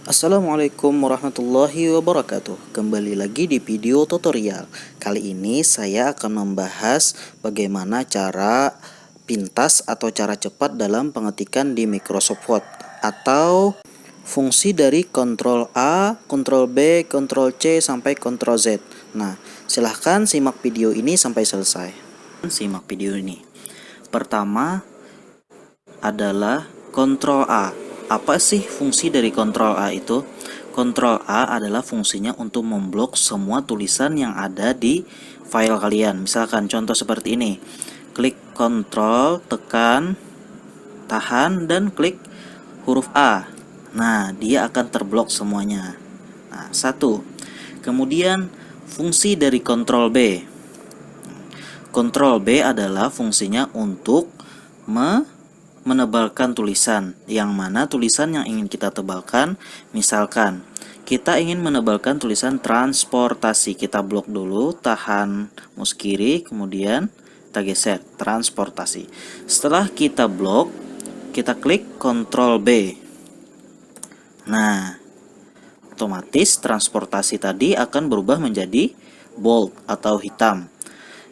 Assalamualaikum warahmatullahi wabarakatuh. Kembali lagi di video tutorial. Kali ini saya akan membahas bagaimana cara pintas atau cara cepat dalam pengetikan di Microsoft Word, atau fungsi dari Ctrl A, Ctrl B, Ctrl C sampai Ctrl Z. Nah, silahkan simak video ini sampai selesai. Simak video ini. Pertama adalah Ctrl A. Apa sih fungsi dari Ctrl A itu? Ctrl A adalah fungsinya untuk memblok semua tulisan yang ada di file kalian. Misalkan contoh seperti ini. Klik Ctrl, tekan, tahan, dan klik huruf A. Nah, dia akan terblok semuanya. Nah, satu. Kemudian fungsi dari Ctrl B. Ctrl B adalah fungsinya untuk menebalkan tulisan, yang mana tulisan yang ingin kita tebalkan, misalkan kita ingin menebalkan tulisan transportasi, kita blok dulu, tahan mouse kiri, kemudian kita geser transportasi. Setelah kita blok, kita klik Ctrl B. Nah, otomatis transportasi tadi akan berubah menjadi bold atau hitam.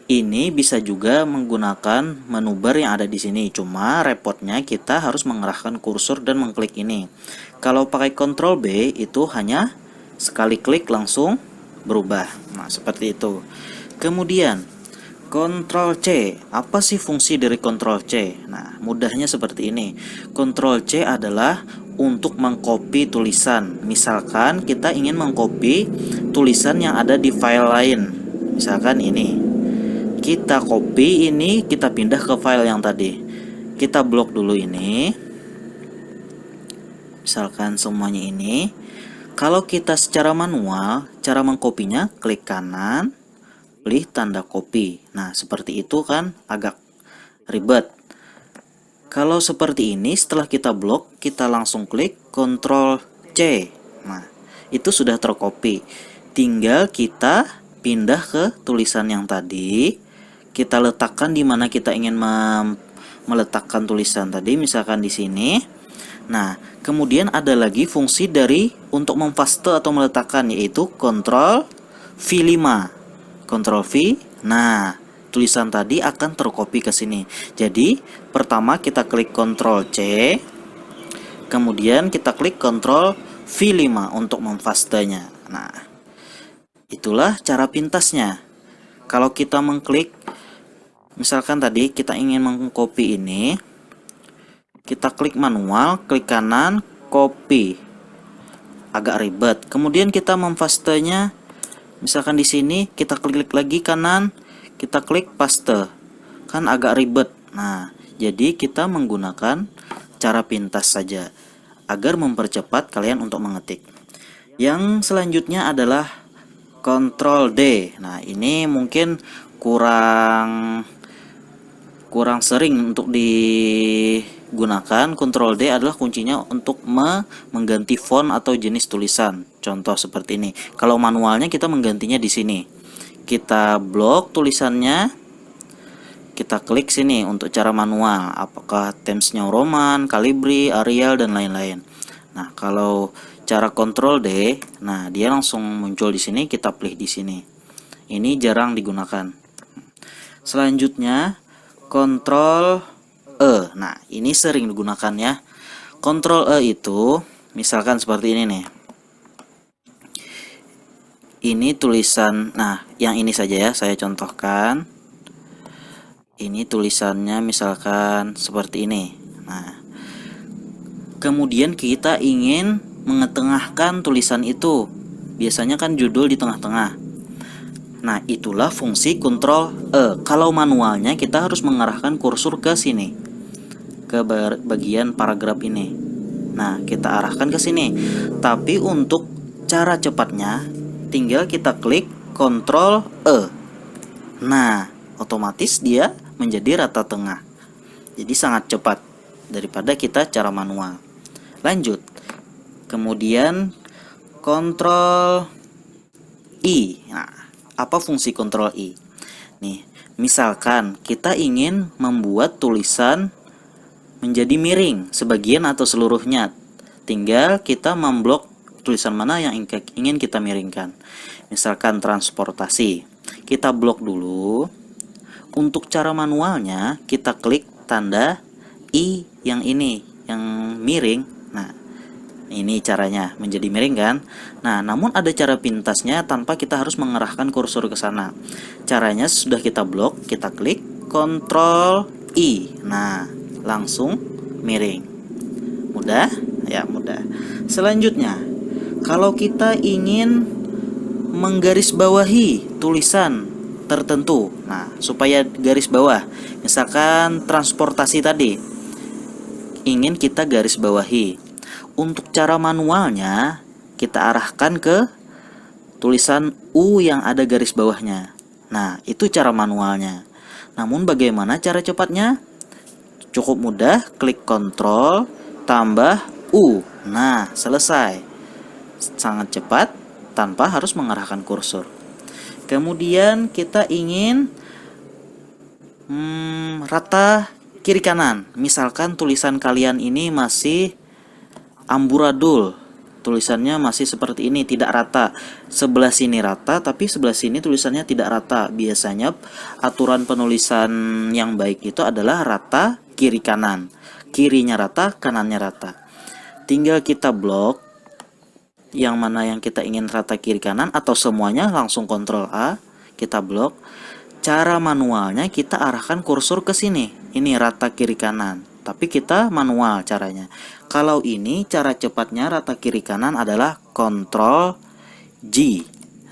Ini bisa juga menggunakan menu bar yang ada di sini. Cuma repotnya kita harus mengerahkan kursor dan mengklik ini. Kalau pakai Ctrl B itu hanya sekali klik langsung berubah. Nah, seperti itu. Kemudian Ctrl C. Apa sih fungsi dari Ctrl C? Nah, mudahnya seperti ini. Ctrl C adalah untuk mengcopy tulisan. Misalkan kita ingin mengcopy tulisan yang ada di file lain. Misalkan ini. Kita copy ini, kita pindah ke file yang tadi. Kita blok dulu ini. Misalkan semuanya ini. Kalau kita secara manual, cara mengkopinya klik kanan, pilih tanda copy. Nah, seperti itu kan agak ribet. Kalau seperti ini, setelah kita blok, kita langsung klik Ctrl C. Nah, itu sudah tercopy. Tinggal kita pindah ke tulisan yang tadi. Kita letakkan di mana kita ingin meletakkan tulisan tadi, misalkan di sini. Nah, kemudian ada lagi fungsi dari untuk mempaste atau meletakkan, yaitu Ctrl V5. Ctrl V. Nah, tulisan tadi akan tercopy ke sini. Jadi, pertama kita klik Ctrl C, kemudian kita klik Ctrl V5 untuk mempastenya. Nah, itulah cara pintasnya. Kalau kita mengklik, misalkan tadi kita ingin mengcopy ini, kita klik manual, klik kanan, copy. Agak ribet. Kemudian kita mempastenya, misalkan di sini kita klik lagi kanan, kita klik paste. Kan agak ribet. Nah, jadi kita menggunakan cara pintas saja agar mempercepat kalian untuk mengetik. Yang selanjutnya adalah Ctrl D. Nah, ini mungkin kurang sering untuk digunakan. Ctrl D adalah kuncinya untuk mengganti font atau jenis tulisan. Contoh seperti ini. Kalau manualnya kita menggantinya di sini. Kita blok tulisannya. Kita klik sini untuk cara manual. Apakah Times New Roman, Calibri, Arial, dan lain-lain. Nah, kalau cara Ctrl D, nah dia langsung muncul di sini. Kita pilih di sini. Ini jarang digunakan. Selanjutnya Ctrl E. Nah, ini sering digunakan ya. Ctrl E itu misalkan seperti ini nih. Ini tulisan, nah yang ini saja ya saya contohkan. Ini tulisannya misalkan seperti ini. Nah, kemudian kita ingin mengetengahkan tulisan itu. Biasanya kan judul di tengah-tengah. Nah, itulah fungsi Ctrl E. Kalau manualnya kita harus mengarahkan kursor ke sini, ke bagian paragraf ini. Nah, kita arahkan ke sini. Tapi untuk cara cepatnya, tinggal kita klik Ctrl E. Nah, otomatis dia menjadi rata tengah. Jadi sangat cepat daripada kita cara manual. Lanjut. Kemudian Ctrl I. Nah, apa fungsi Ctrl I? Nih, misalkan kita ingin membuat tulisan menjadi miring sebagian atau seluruhnya. Tinggal kita memblok tulisan mana yang ingin kita miringkan. Misalkan transportasi, kita blok dulu. Untuk cara manualnya, kita klik tanda I yang ini, yang miring. Nah, ini caranya menjadi miring kan. Nah, namun ada cara pintasnya tanpa kita harus mengarahkan kursor ke sana. Caranya sudah kita blok, kita klik Ctrl I. Nah, langsung miring. Mudah? Ya, mudah. Selanjutnya, kalau kita ingin menggarisbawahi tulisan tertentu, nah, supaya garis bawah, misalkan transportasi tadi ingin kita garis bawahi. Untuk cara manualnya, kita arahkan ke tulisan U yang ada garis bawahnya. Nah, itu cara manualnya. Namun bagaimana cara cepatnya? Cukup mudah, klik Ctrl tambah U. Nah, selesai. Sangat cepat tanpa harus mengarahkan kursor. Kemudian kita ingin rata kiri kanan. Misalkan tulisan kalian ini masih amburadul, tulisannya masih seperti ini, tidak rata. Sebelah sini rata, tapi sebelah sini tulisannya tidak rata. Biasanya aturan penulisan yang baik itu adalah rata kiri kanan. Kirinya rata, kanannya rata. Tinggal kita blok yang mana yang kita ingin rata kiri kanan, atau semuanya langsung Ctrl A, kita blok. Cara manualnya kita arahkan kursor ke sini. Ini rata kiri kanan, tapi kita manual caranya. Kalau ini cara cepatnya rata kiri kanan adalah Ctrl G.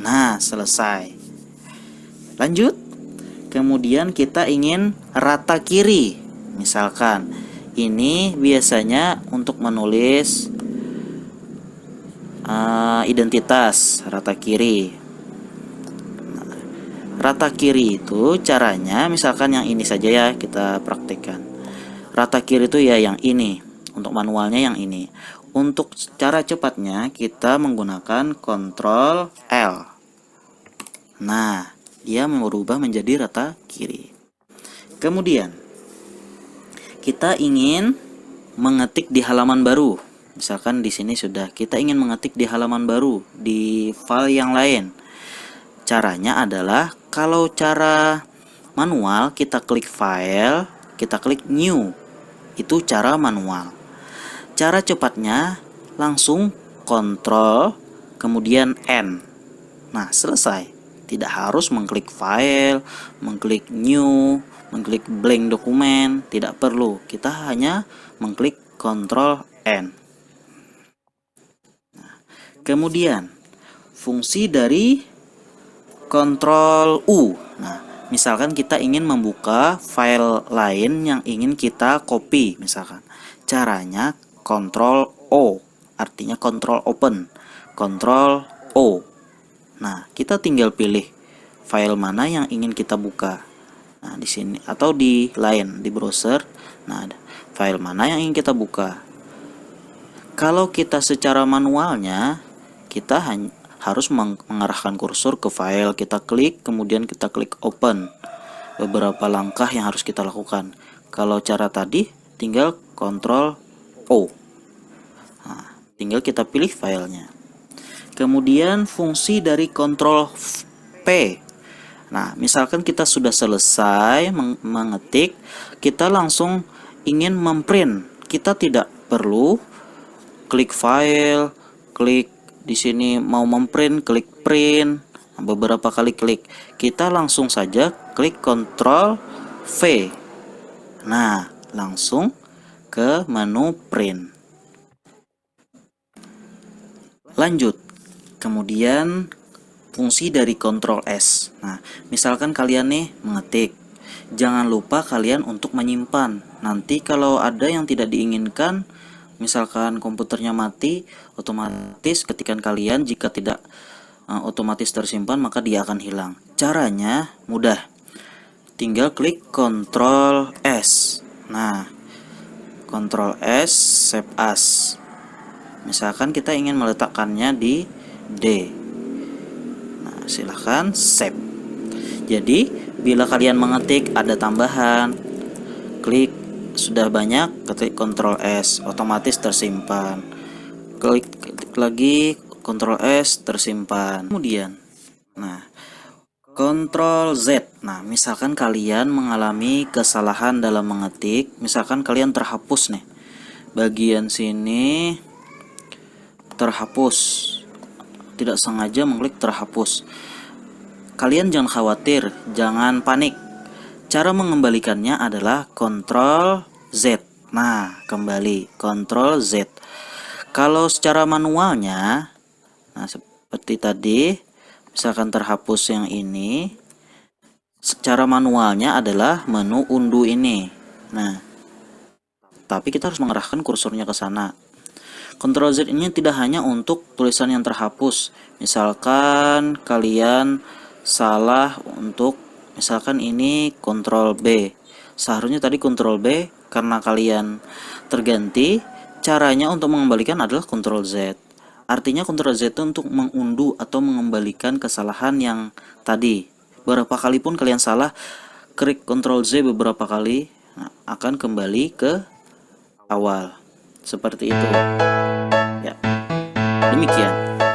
Nah, selesai. Lanjut. Kemudian kita ingin rata kiri. Misalkan ini biasanya untuk menulis identitas, rata kiri. Nah, rata kiri itu caranya, misalkan yang ini saja ya, kita praktekkan. Rata kiri itu ya yang ini. Untuk manualnya yang ini. Untuk cara cepatnya kita menggunakan Ctrl L. Nah, dia berubah menjadi rata kiri. Kemudian kita ingin mengetik di halaman baru. Misalkan di sini sudah, kita ingin mengetik di halaman baru di file yang lain. Caranya adalah, kalau cara manual kita klik file, kita klik new. Itu cara manual. Cara cepatnya langsung Ctrl kemudian N. Nah, selesai. Tidak harus mengklik file, mengklik new, mengklik blank dokumen, tidak perlu. Kita hanya mengklik Ctrl N. Kemudian fungsi dari Ctrl U. Nah, misalkan kita ingin membuka file lain yang ingin kita copy, misalkan. Caranya Ctrl O, artinya Ctrl Open. Ctrl O. Nah, kita tinggal pilih file mana yang ingin kita buka. Nah, di sini atau di lain di browser. Nah, file mana yang ingin kita buka. Kalau kita secara manualnya, kita harus mengarahkan kursor ke file, kita klik, kemudian kita klik open. Beberapa langkah yang harus kita lakukan. Kalau cara tadi tinggal Ctrl O. Nah, tinggal kita pilih filenya. Kemudian fungsi dari Ctrl P. Nah, misalkan kita sudah selesai mengetik, kita langsung ingin memprint. Kita tidak perlu klik file, klik di sini mau memprint, klik print, beberapa kali klik. Kita langsung saja klik Ctrl V. Nah, langsung ke menu print. Lanjut. Kemudian fungsi dari Ctrl S. Nah, misalkan kalian nih mengetik, jangan lupa kalian untuk menyimpan. Nanti kalau ada yang tidak diinginkan, misalkan komputernya mati, otomatis ketikan kalian jika tidak otomatis tersimpan, maka dia akan hilang. Caranya mudah. Tinggal klik Ctrl S. Nah, Ctrl S, Save As. Misalkan kita ingin meletakkannya di D. Nah, silahkan save. Jadi, bila kalian mengetik ada tambahan, klik sudah banyak, ketik Ctrl S, otomatis tersimpan. Klik lagi, Ctrl S tersimpan. Kemudian, nah, Ctrl Z. Nah, misalkan kalian mengalami kesalahan dalam mengetik, misalkan kalian terhapus nih. Bagian sini terhapus. Tidak sengaja mengklik terhapus. Kalian jangan khawatir, jangan panik. Cara mengembalikannya adalah Ctrl Z. Nah, kembali Ctrl Z. Kalau secara manualnya, nah seperti tadi, misalkan terhapus yang ini, secara manualnya adalah menu undo ini. Nah, tapi kita harus mengarahkan kursornya ke sana. Ctrl Z ini tidak hanya untuk tulisan yang terhapus. Misalkan kalian salah untuk, misalkan ini Ctrl B. Seharusnya tadi Ctrl B, karena kalian terganti, caranya untuk mengembalikan adalah Ctrl Z. Artinya Ctrl Z itu untuk mengunduh atau mengembalikan kesalahan yang tadi. Berapa kali pun kalian salah, klik Ctrl Z beberapa kali, nah, akan kembali ke awal. Seperti itu. Ya, demikian.